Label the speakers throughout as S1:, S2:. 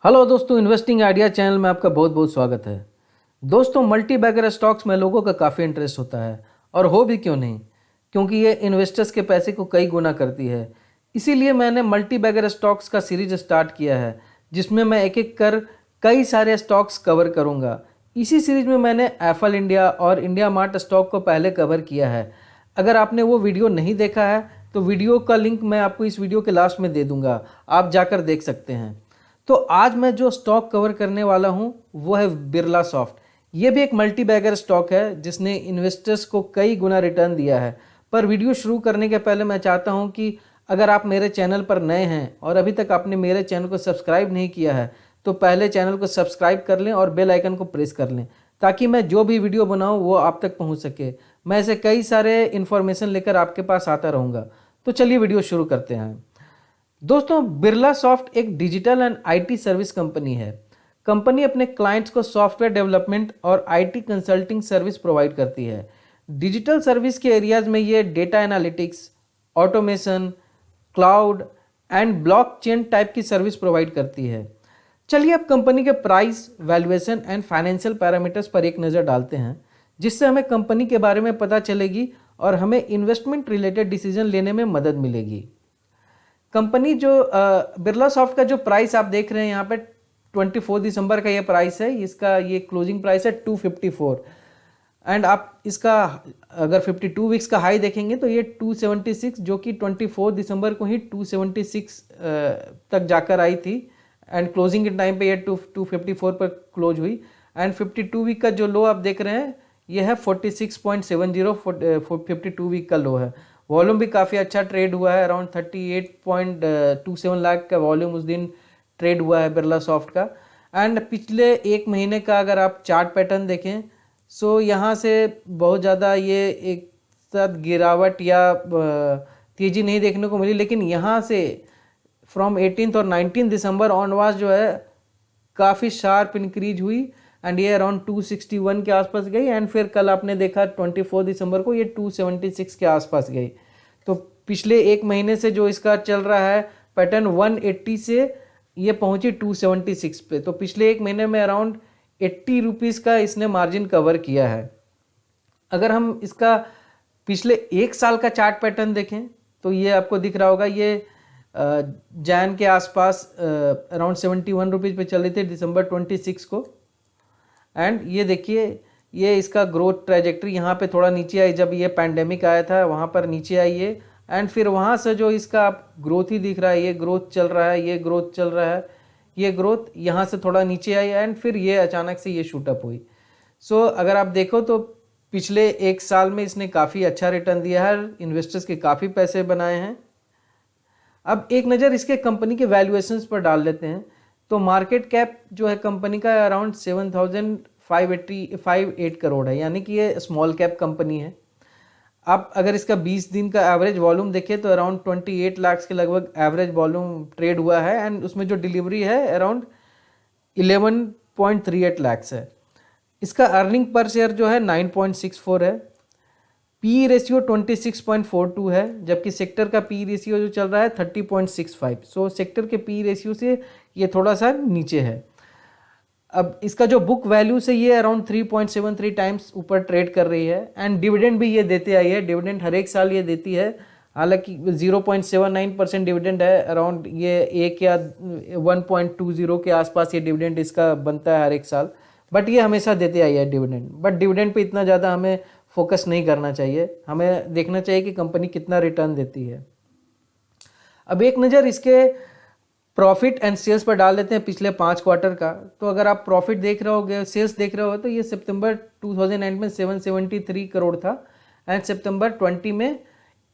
S1: Hello दोस्तों, investing idea channel में आपका बहुत बहुत स्वागत है। दोस्तों, मल्टी बैगर स्टॉक्स में लोगों का काफ़ी इंटरेस्ट होता है और हो भी क्यों नहीं, क्योंकि ये इन्वेस्टर्स के पैसे को कई गुना करती है। इसीलिए मैंने मल्टी बैगर स्टॉक्स का सीरीज स्टार्ट किया है, जिसमें मैं एक एक कर कई सारे स्टॉक्स कवर करूंगा। इसी सीरीज में मैंने एफल इंडिया और इंडिया मार्ट स्टॉक को पहले कवर किया है। अगर आपने वो वीडियो नहीं देखा है तो वीडियो का लिंक मैं आपको इस वीडियो के लास्ट में दे दूंगा, आप जाकर देख सकते हैं। तो आज मैं जो स्टॉक कवर करने वाला हूं वो है बिरला सॉफ्ट। ये भी एक मल्टी बैगर स्टॉक है जिसने इन्वेस्टर्स को कई गुना रिटर्न दिया है। पर वीडियो शुरू करने के पहले मैं चाहता हूं कि अगर आप मेरे चैनल पर नए हैं और अभी तक आपने मेरे चैनल को सब्सक्राइब नहीं किया है तो पहले चैनल को सब्सक्राइब कर लें और बेल आइकन को प्रेस कर लें, ताकि मैं जो भी वीडियो बनाऊं वो आप तक पहुंच सके। मैं ऐसे कई सारे इन्फॉर्मेशन लेकर आपके पास आता रहूँगा। तो चलिए वीडियो शुरू करते हैं। दोस्तों, बिरला सॉफ्ट एक digital and IT service company है। कंपनी अपने क्लाइंट्स को सॉफ्टवेयर डेवलपमेंट और आईटी कंसल्टिंग सर्विस प्रोवाइड करती है। डिजिटल सर्विस के एरियाज में ये data analytics, automation, cloud and blockchain type की सर्विस प्रोवाइड करती है। चलिए अब कंपनी के price, valuation and financial parameters पर एक नज़र डालते हैं, जिससे हमें कंपनी के बारे में पता चलेगी और हमें इन्वेस्टमेंट रिलेटेड डिसीजन लेने में मदद मिलेगी। कंपनी जो बिरला सॉफ्ट का जो प्राइस आप देख रहे हैं यहाँ पे 24 दिसंबर का ये प्राइस है। इसका ये क्लोजिंग प्राइस है 254 एंड आप इसका अगर 52 वीक्स का हाई देखेंगे तो ये 276, जो कि 24 दिसंबर को ही 276 तक जाकर आई थी एंड क्लोजिंग के टाइम पे ये 254 पर क्लोज हुई। एंड 52 वीक का जो लो आप देख रहे हैं ये है 46.70, 52 वीक का लो है। वॉल्यूम भी काफ़ी अच्छा ट्रेड हुआ है, अराउंड 38.27 लाख का वॉल्यूम उस दिन ट्रेड हुआ है बिरला सॉफ्ट का। एंड पिछले एक महीने का अगर आप चार्ट पैटर्न देखें सो यहाँ से बहुत ज़्यादा ये एक साथ गिरावट या तेज़ी नहीं देखने को मिली, लेकिन यहाँ से फ्रॉम 18 और 19 दिसंबर ऑनवर्ड्स जो है काफ़ी शार्प इंक्रीज हुई एंड ये अराउंड 261 के आसपास गई एंड फिर कल आपने देखा 24 दिसंबर को ये 276 के आसपास गई। तो पिछले एक महीने से जो इसका चल रहा है पैटर्न 180 से ये पहुंची 276 पे, तो पिछले एक महीने में अराउंड 80 रुपीज़ का इसने मार्जिन कवर किया है। अगर हम इसका पिछले एक साल का चार्ट पैटर्न देखें तो ये आपको दिख रहा होगा, ये जैन के आसपास अराउंड 71 रुपीज़ पे चल रही थी दिसंबर 26 को। एंड ये देखिए ये इसका ग्रोथ ट्रैजेक्टरी यहाँ पे थोड़ा नीचे आई, जब ये पैंडेमिक आया था वहाँ पर नीचे आई है एंड फिर वहाँ से जो इसका ग्रोथ ही दिख रहा है, ये ग्रोथ चल रहा है, ये ग्रोथ चल रहा है, ये ग्रोथ यहाँ से थोड़ा नीचे आई एंड फिर ये अचानक से ये शूटअप हुई। सो अगर आप देखो तो पिछले एक साल में इसने काफ़ी अच्छा रिटर्न दिया है, इन्वेस्टर्स के काफ़ी पैसे बनाए हैं। अब एक नज़र इसके कंपनी के वैल्यूएशंस पर डाल लेते हैं। तो मार्केट कैप जो है कंपनी का अराउंड 7,558 करोड़ है, यानी कि ये स्मॉल कैप कंपनी है। आप अगर इसका 20 दिन का एवरेज वॉल्यूम देखें तो अराउंड 28 लाख के लगभग एवरेज वॉल्यूम ट्रेड हुआ है एंड उसमें जो डिलीवरी है अराउंड 11.38 लाख है। इसका अर्निंग पर शेयर जो है 9.64 है। पी रेशियो 26.42 है, जबकि सेक्टर का पी रेशियो जो चल रहा है 30.65। सो सेक्टर के पी रेशियो से ये थोड़ा सा नीचे है। अब इसका जो बुक वैल्यू से ये अराउंड 3.73 टाइम्स ऊपर ट्रेड कर रही है एंड डिविडेंड भी ये देते आई है। डिविडेंड हर एक साल ये देती है, हालांकि 0.79% डिविडेंड है, अराउंड ये 1 या 1.20 के आसपास ये डिविडेंड इसका बनता है हर एक साल, बट ये हमेशा देते आई है डिविडेंड। बट डिविडेंड पे इतना ज़्यादा हमें फोकस नहीं करना चाहिए, हमें देखना चाहिए कि कंपनी कितना रिटर्न देती है। अब एक नज़र इसके प्रॉफिट एंड सेल्स पर डाल देते हैं पिछले 5 क्वार्टर का। तो अगर आप प्रॉफिट देख रहे होगे, सेल्स देख रहे हो तो ये सितंबर 2009 में 773 करोड़ था एंड सितंबर 20 में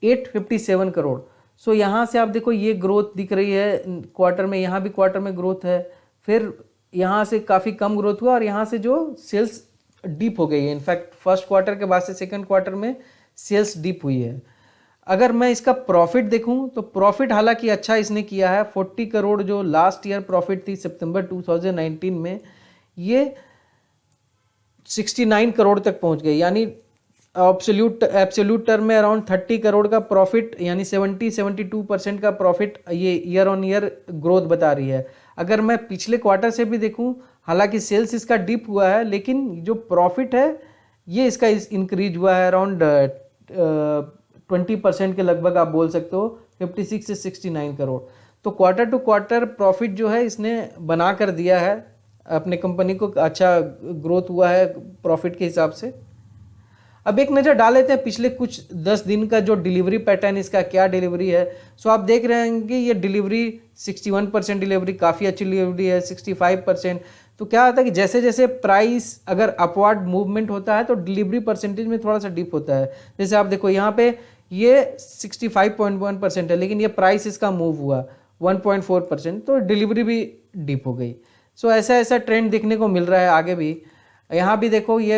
S1: 857 करोड़। सो यहाँ से आप देखो ये ग्रोथ दिख रही है क्वार्टर में, यहाँ भी क्वार्टर में ग्रोथ है, फिर यहाँ से काफ़ी कम ग्रोथ हुआ और यहाँ से जो सेल्स डीप हो गई है। इनफैक्ट फर्स्ट क्वार्टर के बाद से सेकंड क्वार्टर में सेल्स डीप हुई है। अगर मैं इसका प्रॉफिट देखूं तो प्रॉफिट हालांकि अच्छा इसने किया है, 40 करोड़ जो लास्ट ईयर प्रॉफिट थी सितंबर 2019 में, ये 69 करोड़ तक पहुंच गई, यानी एब्सोल्यूट टर्म में अराउंड 30 करोड़ का प्रॉफिट, यानी 72% का प्रॉफिट ये ईयर ऑन ईयर ग्रोथ बता रही है। अगर मैं पिछले क्वार्टर से भी देखूं, हालांकि सेल्स इसका डिप हुआ है, लेकिन जो प्रॉफिट है ये इसका इंक्रीज हुआ है अराउंड 20% के लगभग, आप बोल सकते हो 56 से 69 करोड़। तो क्वार्टर टू क्वार्टर प्रॉफिट जो है इसने बना कर दिया है, अपने कंपनी को अच्छा ग्रोथ हुआ है प्रॉफिट के हिसाब से। अब एक नज़र डाल लेते हैं पिछले कुछ 10 दिन का जो डिलीवरी पैटर्न, इसका क्या डिलीवरी है। सो आप देख रहे हैं कि ये डिलीवरी 61% डिलीवरी, काफ़ी अच्छी डिलीवरी है। 65%, तो क्या होता है कि जैसे जैसे प्राइस अगर अपवर्ड मूवमेंट होता है तो डिलीवरी परसेंटेज में थोड़ा सा डिप होता है। जैसे आप देखो यहाँ पे ये 65.1% है, लेकिन ये प्राइस इसका मूव हुआ 1.4%, तो डिलीवरी भी डिप हो गई। सो ऐसा ऐसा ट्रेंड देखने को मिल रहा है आगे भी। यहाँ भी देखो ये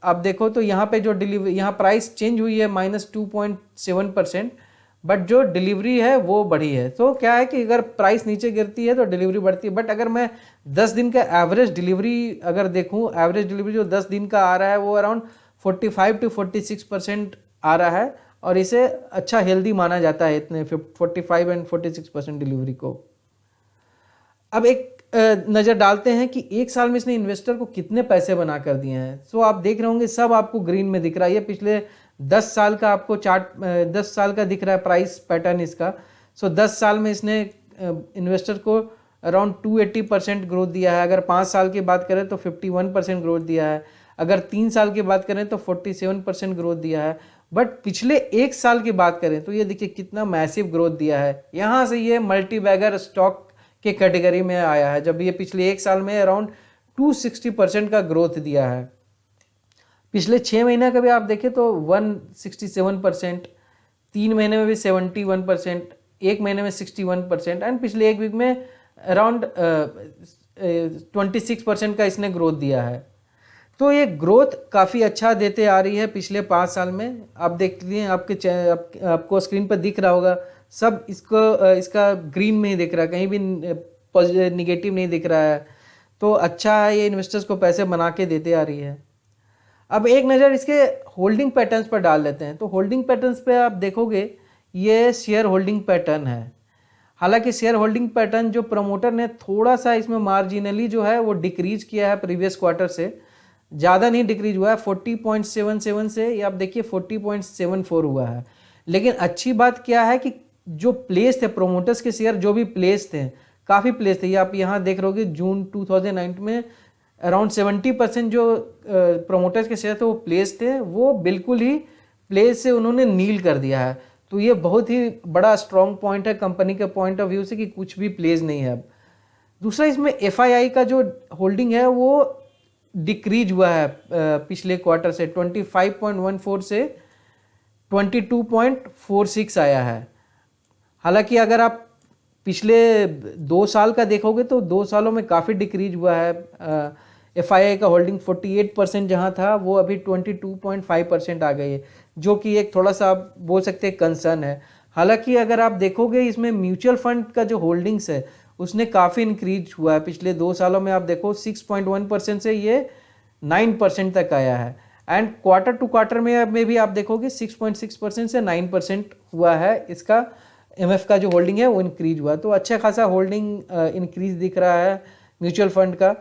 S1: आप देखो तो यहाँ पे जो डिलीवरी, यहाँ प्राइस चेंज हुई है -2.7%, बट जो डिलीवरी है वो बढ़ी है। तो क्या है कि अगर प्राइस नीचे गिरती है तो डिलीवरी बढ़ती है, बट अगर मैं 10 दिन का एवरेज डिलीवरी अगर देखूँ, एवरेज डिलीवरी जो 10 दिन का आ रहा है वो अराउंड 45 to 46% आ रहा है, और इसे अच्छा हेल्दी माना जाता है इतने 45 and 46% डिलीवरी को। अब एक नज़र डालते हैं कि एक साल में इसने इन्वेस्टर को कितने पैसे बना कर दिए हैं। सो आप देख रहे होंगे सब आपको ग्रीन में दिख रहा है। ये पिछले 10 साल का आपको चार्ट 10 साल का दिख रहा है प्राइस पैटर्न इसका। सो 10 साल में इसने इन्वेस्टर को अराउंड 280% ग्रोथ दिया है। अगर 5 साल की बात करें तो 51% ग्रोथ दिया है। अगर 3 साल की बात करें तो 47% ग्रोथ दिया है। बट पिछले एक साल की बात करें तो ये देखिए कितना मैसिव ग्रोथ दिया है। यहाँ से ये मल्टी बैगर स्टॉक के कैटेगरी में आया है, जब ये पिछले एक साल में अराउंड 260% का ग्रोथ दिया है। पिछले 6 महीने का भी आप देखें तो 167%, 3 महीने में भी 71%, एक महीने में 61%, एंड पिछले एक वीक में अराउंड 26% का इसने ग्रोथ दिया है। तो ये ग्रोथ काफ़ी अच्छा देते आ रही है पिछले 5 साल में। आप देख लीजिए आपको स्क्रीन पर दिख रहा होगा, सब इसका ग्रीन में ही दिख रहा है, कहीं भी निगेटिव नहीं दिख रहा है। तो अच्छा है, ये इन्वेस्टर्स को पैसे बना के देते आ रही है। अब एक नज़र इसके होल्डिंग पैटर्न्स पर डाल लेते हैं। तो होल्डिंग पैटर्न्स पे आप देखोगे ये शेयर होल्डिंग पैटर्न है। हालांकि शेयर होल्डिंग पैटर्न जो प्रमोटर ने थोड़ा सा इसमें मार्जिनली जो है वो डिक्रीज किया है प्रीवियस क्वार्टर से, ज़्यादा नहीं डिक्रीज हुआ है। 40.77 से ये आप देखिए 40.74 हुआ है। लेकिन अच्छी बात क्या है कि जो प्लेस थे प्रोमोटर्स के शेयर, जो भी प्लेस थे, काफ़ी प्लेस थे। ये आप यहाँ देख रहे होगे जून 2009 में अराउंड 70% जो प्रोमोटर्स के शेयर थे वो प्लेस थे, वो बिल्कुल ही प्लेस से उन्होंने नील कर दिया है। तो ये बहुत ही बड़ा स्ट्रॉन्ग पॉइंट है कंपनी के पॉइंट ऑफ व्यू से कि कुछ भी प्लेस नहीं है अब। दूसरा, इसमें FII का जो होल्डिंग है वो डिक्रीज हुआ है पिछले क्वार्टर से, 25.14 से 22.46 आया है। हालांकि अगर आप पिछले 2 साल का देखोगे तो 2 सालों में काफ़ी डिक्रीज हुआ है। FII का होल्डिंग 48% जहां था वो अभी 22.5% आ गई है, जो कि एक थोड़ा सा आप बोल सकते हैं कंसर्न है। हालांकि अगर आप देखोगे इसमें म्यूचुअल फंड का जो होल्डिंग्स है उसने काफ़ी इंक्रीज हुआ है पिछले 2 सालों में। आप देखो 6.1% से ये 9% तक आया है, एंड क्वार्टर टू क्वार्टर में भी आप देखोगे 6.6% से 9% हुआ है इसका MF का जो होल्डिंग है वो इंक्रीज हुआ। तो अच्छा खासा होल्डिंग इंक्रीज दिख रहा है म्यूचुअल फंड का।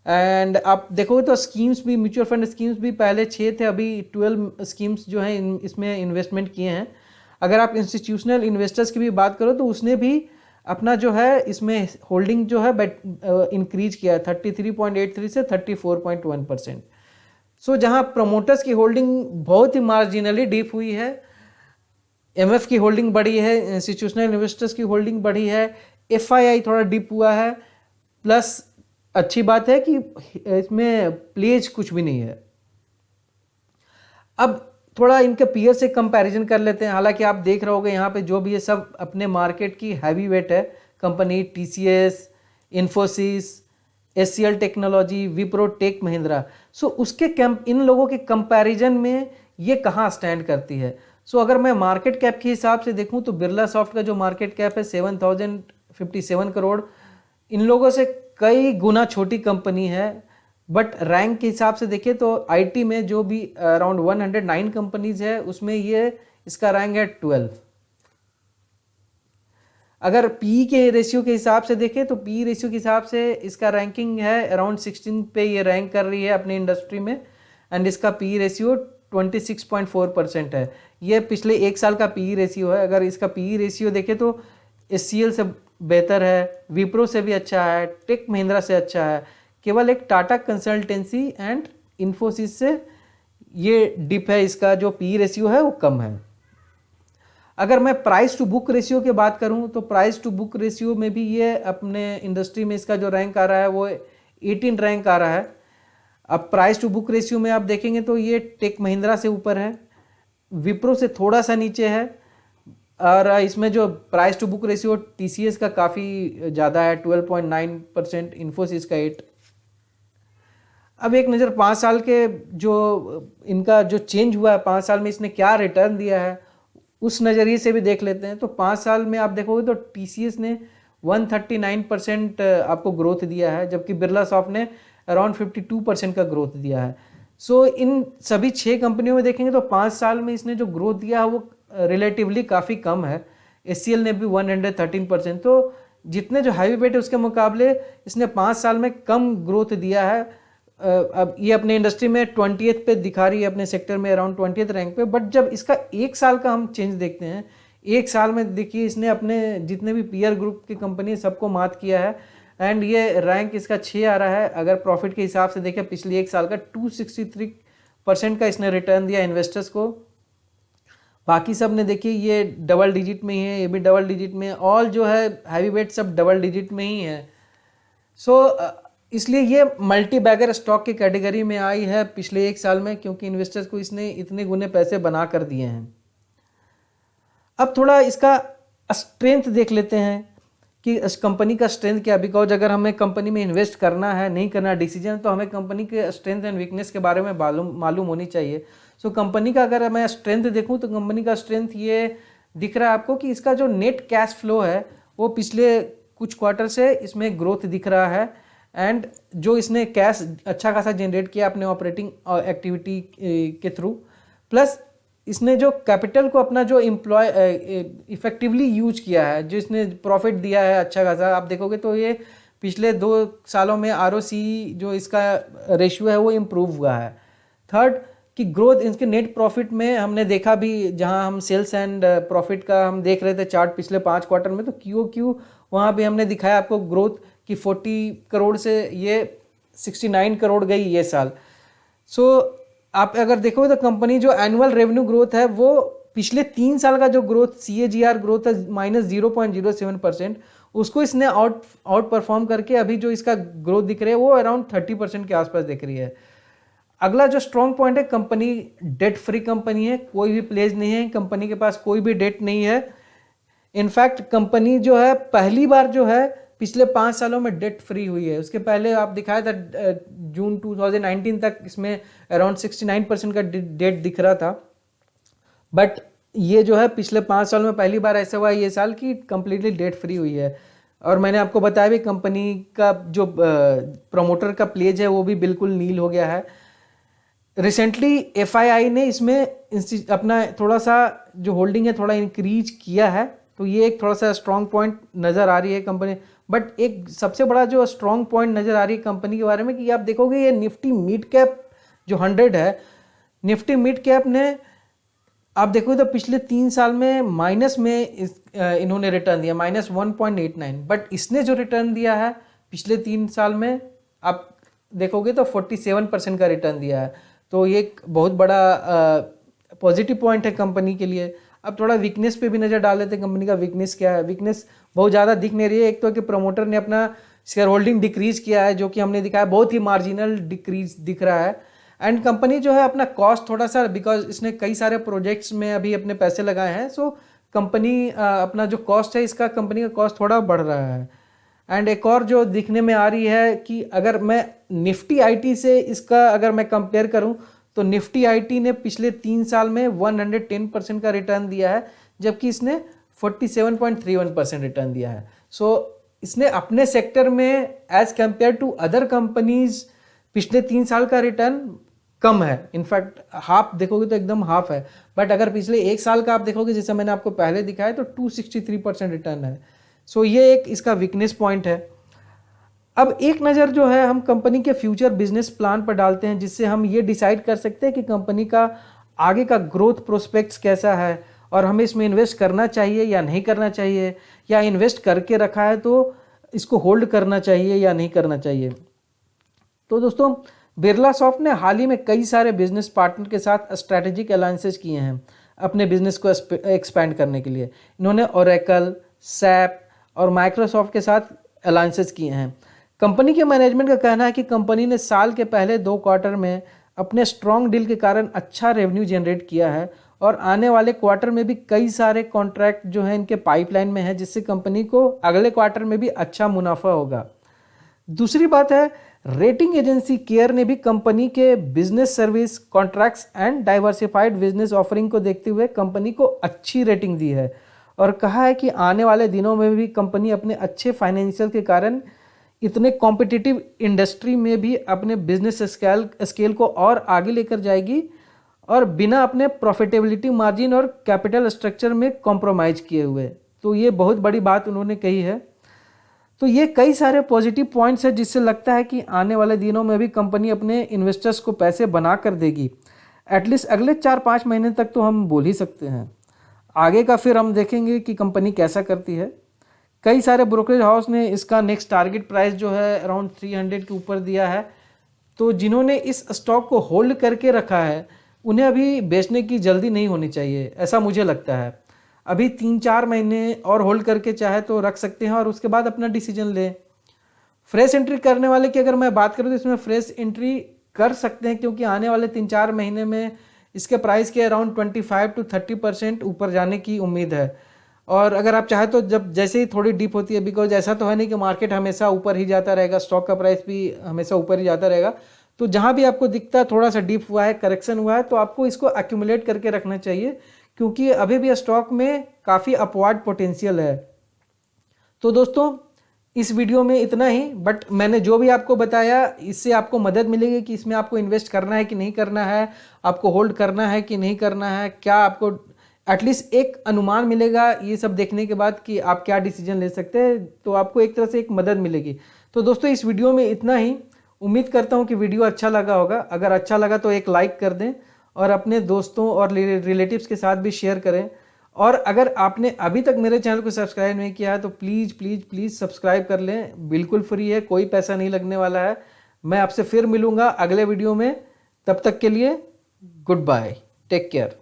S1: एंड आप देखोगे तो स्कीम्स भी, म्यूचुअल फंड स्कीम्स भी पहले 6 थे, अभी 12 स्कीम्स जो हैं इसमें इन्वेस्टमेंट किए हैं। अगर आप इंस्टीट्यूशनल इन्वेस्टर्स की भी बात करो तो उसने भी अपना जो है इसमें होल्डिंग जो है इंक्रीज किया है 33.83 से 34.1%। सो जहां प्रमोटर्स की होल्डिंग बहुत ही मार्जिनली डीप हुई है, MF की होल्डिंग बढ़ी है, इंस्टीट्यूशनल इन्वेस्टर्स की होल्डिंग बढ़ी है, FII थोड़ा डीप हुआ है। प्लस अच्छी बात है कि इसमें प्लेज कुछ भी नहीं है। अब थोड़ा इनके पीयर से कंपैरिजन कर लेते हैं। हालांकि आप देख रहे होगे यहाँ पे जो भी ये सब अपने मार्केट की हैवी वेट है company, TCS, Infosys, SCL technology, Wipro, tech Mahindra. So उसके इन लोगों के कंपैरिजन में ये कहाँ स्टैंड करती है। सो अगर मैं मार्केट कैप के हिसाब से देखूं तो बिरला सॉफ्ट का जो मार्केट कैप है 7057 करोड़, इन लोगों से कई गुना छोटी कंपनी है। बट रैंक के हिसाब से देखिए तो IT में जो भी अराउंड 109 कंपनीज है उसमें ये इसका रैंक है 12। अगर पी के रेशियो के हिसाब से देखें तो पी रेशियो के हिसाब से इसका रैंकिंग है अराउंड 16 पे ये रैंक कर रही है अपनी इंडस्ट्री में, एंड इसका पी रेशियो 26.4% है। ये पिछले एक साल का पी रेशियो है। अगर इसका पी रेशियो देखें तो HCL से बेहतर है, विप्रो से भी अच्छा है, टेक महिंद्रा से अच्छा है, केवल एक टाटा कंसल्टेंसी एंड इन्फोसिस से ये डिप है, इसका जो पी रेशियो है वो कम है। अगर मैं प्राइस टू बुक रेशियो की बात करूं तो प्राइस टू बुक रेशियो में भी ये अपने इंडस्ट्री में इसका जो रैंक आ रहा है वो 18 रैंक आ रहा है। अब प्राइस टू बुक रेशियो में आप देखेंगे तो ये टेक महिंद्रा से ऊपर है, विप्रो से थोड़ा सा नीचे है, और इसमें जो price to book ratio TCS का काफ़ी ज़्यादा है 12.9%, इन्फोसिस का 8। अब एक नज़र 5 साल के जो इनका जो चेंज हुआ है 5 साल में इसने क्या रिटर्न दिया है उस नज़रिए से भी देख लेते हैं। तो 5 साल में आप देखोगे तो TCS ने 139% आपको ग्रोथ दिया है, जबकि बिरला सॉफ्ट ने अराउंड 52% का ग्रोथ दिया है। सो इन सभी 6 कंपनियों में देखेंगे तो 5 साल में इसने जो ग्रोथ दिया है वो रिलेटिवली काफ़ी कम है। HCL ने भी 113%, तो जितने जो हैवी वेट है उसके मुकाबले इसने 5 साल में कम ग्रोथ दिया है। अब ये अपने इंडस्ट्री में 20th पे दिखा रही है, अपने सेक्टर में अराउंड 20th रैंक पे। बट जब इसका एक साल का हम चेंज देखते हैं, एक साल में देखिए इसने अपने जितने भी पीयर ग्रुप की कंपनी सबको मात किया है, एंड ये रैंक इसका 6 आ रहा है। अगर प्रॉफिट के हिसाब से देखें पिछले एक साल का 263% का इसने रिटर्न दिया इन्वेस्टर्स को। बाकी सब ने देखिए ये डबल डिजिट में ही है, ये भी डबल डिजिट में, ऑल जो है हैवी वेट सब डबल डिजिट में ही है। सो इसलिए ये मल्टी बैगर स्टॉक की कैटेगरी में आई है पिछले एक साल में, क्योंकि इन्वेस्टर्स को इसने इतने गुने पैसे बना कर दिए हैं। अब थोड़ा इसका स्ट्रेंथ देख लेते हैं कि इस कंपनी का स्ट्रेंथ क्या। बिकॉज अगर हमें कंपनी में इन्वेस्ट करना है, नहीं करना डिसीजन, तो हमें कंपनी के स्ट्रेंथ एंड वीकनेस के बारे में मालूम होनी चाहिए। सो कंपनी का अगर मैं स्ट्रेंथ देखूं तो कंपनी का स्ट्रेंथ ये दिख रहा है आपको कि इसका जो नेट कैश फ्लो है वो पिछले कुछ क्वार्टर से इसमें ग्रोथ दिख रहा है, एंड जो इसने कैश अच्छा खासा जनरेट किया अपने ऑपरेटिंग एक्टिविटी के थ्रू, प्लस इसने जो कैपिटल को अपना जो इफेक्टिवली यूज किया है, जो इसने प्रॉफिट दिया है अच्छा खासा, आप देखोगे तो ये पिछले 2 सालों में ROC जो इसका रेशियो है वो इम्प्रूव हुआ है। थर्ड कि ग्रोथ इनके नेट प्रॉफिट में हमने देखा भी, जहां हम सेल्स एंड प्रॉफिट का हम देख रहे थे चार्ट पिछले 5 क्वार्टर में, तो QOQ वहाँ भी हमने दिखाया आपको ग्रोथ कि 40 करोड़ से ये 69 करोड़ गई ये साल। सो आप अगर देखोगे तो कंपनी जो एनुअल रेवेन्यू ग्रोथ है वो पिछले 3 साल का जो ग्रोथ CAGR ग्रोथ है -0.07%, उसको इसने आउट परफॉर्म करके अभी जो इसका ग्रोथ दिख रही है वो अराउंड 30% के आसपास दिख रही है। अगला जो स्ट्रॉन्ग पॉइंट है, कंपनी डेट फ्री कंपनी है, कोई भी प्लेज नहीं है, कंपनी के पास कोई भी डेट नहीं है। इनफैक्ट कंपनी जो है पहली बार जो है पिछले 5 सालों में डेट फ्री हुई है। उसके पहले आप दिखाया था जून 2019 तक इसमें अराउंड 69% का डेट दिख रहा था, बट ये जो है पिछले 5 साल में पहली बार ऐसा हुआ ये साल की कंप्लीटली डेट फ्री हुई है। और मैंने आपको बताया भी कंपनी का जो प्रमोटर का प्लेज है वो भी बिल्कुल नील हो गया है। रिसेंटली FII ने इसमें अपना थोड़ा सा जो होल्डिंग है थोड़ा इंक्रीज किया है, तो ये एक थोड़ा सा स्ट्रॉन्ग पॉइंट नज़र आ रही है कंपनी। बट एक सबसे बड़ा जो स्ट्रॉन्ग पॉइंट नज़र आ रही है कंपनी के बारे में कि आप देखोगे ये निफ्टी मिड कैप जो 100 है, निफ्टी मिड कैप ने आप देखोगे तो पिछले 3 साल में माइनस में इन्होंने रिटर्न दिया -1.89, बट इसने जो रिटर्न दिया है पिछले 3 साल में आप देखोगे तो 47% का रिटर्न दिया है। तो ये एक बहुत बड़ा पॉजिटिव पॉइंट है कंपनी के लिए। अब थोड़ा वीकनेस पे भी नज़र डाल लेते हैं, कंपनी का वीकनेस क्या है। वीकनेस बहुत ज़्यादा दिख नहीं रही है। एक तो कि प्रमोटर ने अपना शेयर होल्डिंग डिक्रीज किया है, जो कि हमने दिखाया बहुत ही मार्जिनल डिक्रीज दिख रहा है। एंड कंपनी जो है अपना कॉस्ट थोड़ा सा, बिकॉज इसने कई सारे प्रोजेक्ट्स में अभी अपने पैसे लगाए हैं, सो कंपनी अपना जो कॉस्ट है इसका, कंपनी का कॉस्ट थोड़ा बढ़ रहा है। एंड एक और जो दिखने में आ रही है कि अगर मैं निफ्टी IT से इसका अगर मैं कंपेयर करूं तो निफ्टी IT ने पिछले 3 साल में 110% का रिटर्न दिया है, जबकि इसने 47.31% रिटर्न दिया है। सो इसने अपने सेक्टर में as compared to other companies पिछले 3 साल का रिटर्न कम है। इनफैक्ट हाफ देखोगे तो एकदम हाफ है, बट अगर पिछले 1 साल का आप देखोगे, जैसे मैंने आपको पहले दिखाया, तो 263% रिटर्न है। सो ये एक इसका वीकनेस पॉइंट है। अब एक नज़र जो है हम कंपनी के फ्यूचर बिजनेस प्लान पर डालते हैं, जिससे हम ये डिसाइड कर सकते हैं कि कंपनी का आगे का ग्रोथ प्रोस्पेक्ट्स कैसा है और हमें इसमें इन्वेस्ट करना चाहिए या नहीं करना चाहिए, या इन्वेस्ट करके रखा है तो इसको होल्ड करना चाहिए या नहीं करना चाहिए। तो दोस्तों, बिरला सॉफ्ट ने हाल ही में कई सारे बिजनेस पार्टनर के साथ स्ट्रैटेजिक अलायंसेस किए हैं अपने बिजनेस को एक्सपैंड करने के लिए। इन्होंने ओरेकल, सैप और माइक्रोसॉफ्ट के साथ अलायंसेस किए हैं। कंपनी के मैनेजमेंट का कहना है कि कंपनी ने साल के पहले 2 क्वार्टर में अपने स्ट्रॉन्ग डील के कारण अच्छा रेवेन्यू जनरेट किया है और आने वाले क्वार्टर में भी कई सारे कॉन्ट्रैक्ट जो हैं इनके पाइपलाइन में है, जिससे कंपनी को अगले क्वार्टर में भी अच्छा मुनाफा होगा। दूसरी बात है, रेटिंग एजेंसी केयर ने भी कंपनी के business service contracts and diversified business offering को देखते हुए कंपनी को अच्छी रेटिंग दी है और कहा है कि आने वाले दिनों में भी कंपनी अपने अच्छे फाइनेंशियल के कारण इतने कॉम्पिटिटिव इंडस्ट्री में भी अपने बिजनेस स्केल को और आगे लेकर जाएगी और बिना अपने प्रॉफिटेबिलिटी मार्जिन और कैपिटल स्ट्रक्चर में कॉम्प्रोमाइज़ किए हुए। तो ये बहुत बड़ी बात उन्होंने कही है। तो ये कई सारे पॉजिटिव पॉइंट्स हैं जिससे लगता है कि आने वाले दिनों में भी कंपनी अपने इन्वेस्टर्स को पैसे बना कर देगी। एटलीस्ट अगले 4-5 महीने तक तो हम बोल ही सकते हैं। आगे का फिर हम देखेंगे कि कंपनी कैसा करती है। कई सारे ब्रोकरेज हाउस ने इसका नेक्स्ट टारगेट प्राइस जो है अराउंड 300 के ऊपर दिया है। तो जिन्होंने इस स्टॉक को होल्ड करके रखा है उन्हें अभी बेचने की जल्दी नहीं होनी चाहिए, ऐसा मुझे लगता है। अभी 3-4 महीने और होल्ड करके चाहे तो रख सकते हैं और उसके बाद अपना डिसीजन लें। फ्रेश एंट्री करने वाले की अगर मैं बात करूँ तो इसमें फ्रेश एंट्री कर सकते हैं, क्योंकि आने वाले 3-4 महीने में इसके प्राइस के अराउंड 25 to 30% ऊपर जाने की उम्मीद है। और अगर आप चाहे तो जब जैसे ही थोड़ी डीप होती है, बिकॉज ऐसा तो है नहीं कि मार्केट हमेशा ऊपर ही जाता रहेगा, स्टॉक का प्राइस भी हमेशा ऊपर ही जाता रहेगा। तो जहाँ भी आपको दिखता है थोड़ा सा डीप हुआ है, करेक्शन हुआ है, तो आपको इसको एक्यूमुलेट करके रखना चाहिए, क्योंकि अभी भी स्टॉक में काफ़ी अपवार्ड पोटेंशियल है। तो दोस्तों, इस वीडियो में इतना ही, बट मैंने जो भी आपको बताया इससे आपको मदद मिलेगी कि इसमें आपको इन्वेस्ट करना है कि नहीं करना है, आपको होल्ड करना है कि नहीं करना है, क्या आपको एटलीस्ट एक अनुमान मिलेगा ये सब देखने के बाद कि आप क्या डिसीजन ले सकते हैं। तो आपको एक तरह से एक मदद मिलेगी। तो दोस्तों, इस वीडियो में इतना ही। उम्मीद करता हूँ कि वीडियो अच्छा लगा होगा। अगर अच्छा लगा तो एक लाइक कर दें और अपने दोस्तों और रिलेटिव्स के साथ भी शेयर करें। और अगर आपने अभी तक मेरे चैनल को सब्सक्राइब नहीं किया है तो प्लीज़ प्लीज़ प्लीज़ सब्सक्राइब कर लें। बिल्कुल फ्री है, कोई पैसा नहीं लगने वाला है। मैं आपसे फिर मिलूँगा अगले वीडियो में। तब तक के लिए गुड बाय, टेक केयर।